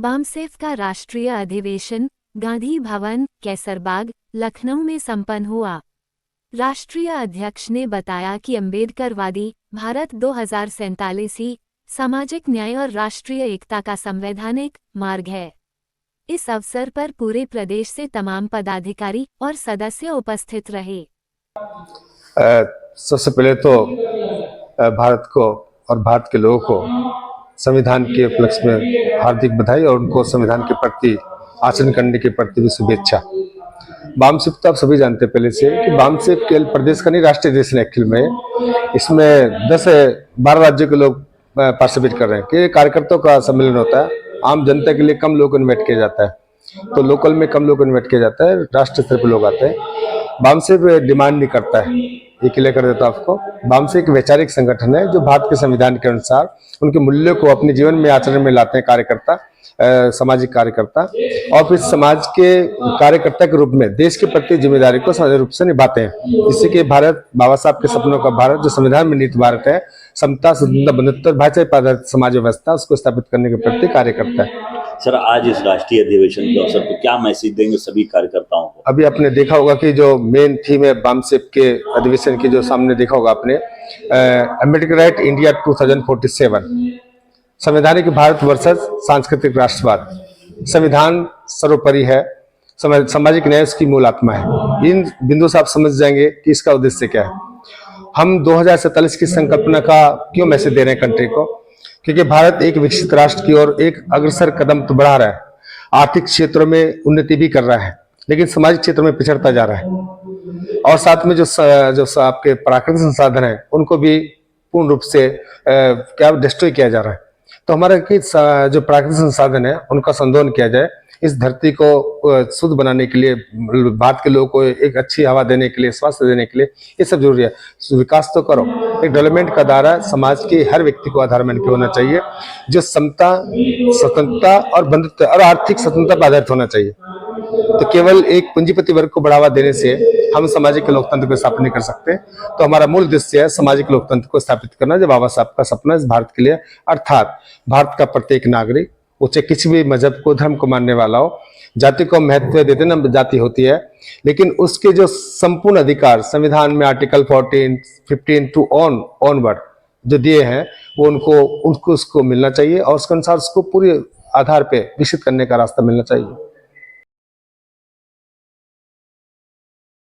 बामसेफ का राष्ट्रीय अधिवेशन गांधी भवन, कैसरबाग, लखनऊ में संपन्न हुआ। राष्ट्रीय अध्यक्ष ने बताया कि अम्बेडकरवादी भारत 2047 ही सामाजिक न्याय और राष्ट्रीय एकता का संवैधानिक मार्ग है। इस अवसर पर पूरे प्रदेश से तमाम पदाधिकारी और सदस्य उपस्थित रहे। सबसे पहले तो भारत को और भारत के लोगों को संविधान के उपलक्ष्य में हार्दिक बधाई और उनको संविधान के प्रति आचरण करने के प्रति भी शुभेच्छा। बामसेफ तो आप सभी जानते हैं पहले से कि बामसेफ केवल प्रदेश का नहीं, राष्ट्रीय अधिवेशन एक्चुअल में इसमें 10 से 12 राज्यों के लोग पार्टिसिपेट कर रहे हैं कि कार्यकर्ताओं का सम्मेलन होता है। आम जनता के लिए कम लोग इन्वाइट किया जाता है, तो लोकल में कम लोग इन्वाइट किया जाता है, राष्ट्रीय स्तर पर लोग आते हैं। बामसेफ डिमांड नहीं करता है, ये क्लियर कर देता हूं आपको। बामसेफ एक वैचारिक संगठन है जो भारत के संविधान के अनुसार उनके मूल्यों को अपने जीवन में आचरण में लाते हैं कार्यकर्ता, सामाजिक कार्यकर्ता, और फिर समाज के कार्यकर्ता के रूप में देश के प्रति जिम्मेदारी को साझा रूप से निभाते हैं। इससे कि भारत बाबा साहब के सपनों का भारत जो संविधान में निहित भारत है, समता, स्वतंत्रता, बंधुत्व, भाईचारे पर आधारित समाज व्यवस्था, उसको स्थापित करने के प्रति कार्य करता है। सर, आज इस राष्ट्रीय अधिवेशन के अवसर पर क्या मैसेज देंगे सभी कार्यकर्ताओं को? अभी आपने देखा होगा कि जो मेन थीम है बामसेफ के अधिवेशन की, जो सामने देखा होगा आपने, अम्बेडकर राइट इंडिया 2047, संवैधानिक भारत वर्सेस सांस्कृतिक राष्ट्रवाद। संविधान सर्वोपरि है, सामाजिक न्याय उसकी मूल आत्मा है। इन बिंदु से आप समझ जाएंगे कि इसका उद्देश्य क्या है। हम 2047 की संकल्पना का क्यों मैसेज दे रहे हैं कंट्री को, क्योंकि भारत एक विकसित राष्ट्र की ओर एक अग्रसर कदम तो बढ़ा रहा है, आर्थिक क्षेत्रों में उन्नति भी कर रहा है, लेकिन सामाजिक क्षेत्र में पिछड़ता जा रहा है। और साथ में जो आपके प्राकृतिक संसाधन है उनको भी पूर्ण रूप से क्या डिस्ट्रॉय किया जा रहा है। तो हमारा कि जो प्राकृतिक संसाधन है उनका संवर्धन किया जाए, इस धरती को शुद्ध बनाने के लिए, भारत के लोगों को एक अच्छी हवा देने के लिए, स्वास्थ्य देने के लिए, ये सब जरूरी है। विकास तो करो, एक डेवलपमेंट का दायरा समाज के हर व्यक्ति को आधार मान के होना चाहिए, जो समता, स्वतंत्रता और बंधुत्व और आर्थिक स्वतंत्रता पर आधारित होना चाहिए। तो केवल एक पूंजीपति वर्ग को बढ़ावा देने से हम सामाजिक लोकतंत्र को स्थापित नहीं कर सकते। तो हमारा मूल उद्देश्य है सामाजिक लोकतंत्र को स्थापित करना, जो बाबा साहब का सपना इस भारत के लिए, अर्थात भारत का प्रत्येक नागरिक, उसे किसी भी मजहब को, धर्म को मानने वाला हो, जाति को महत्व देते ना, जाति होती है, लेकिन उसके जो संपूर्ण अधिकार संविधान में आर्टिकल 14, 15 टू ऑनवर्ड जो दिए हैं, वो उनको उसको मिलना चाहिए और उसके अनुसार उसको पूरे आधार पे विकसित करने का रास्ता मिलना चाहिए।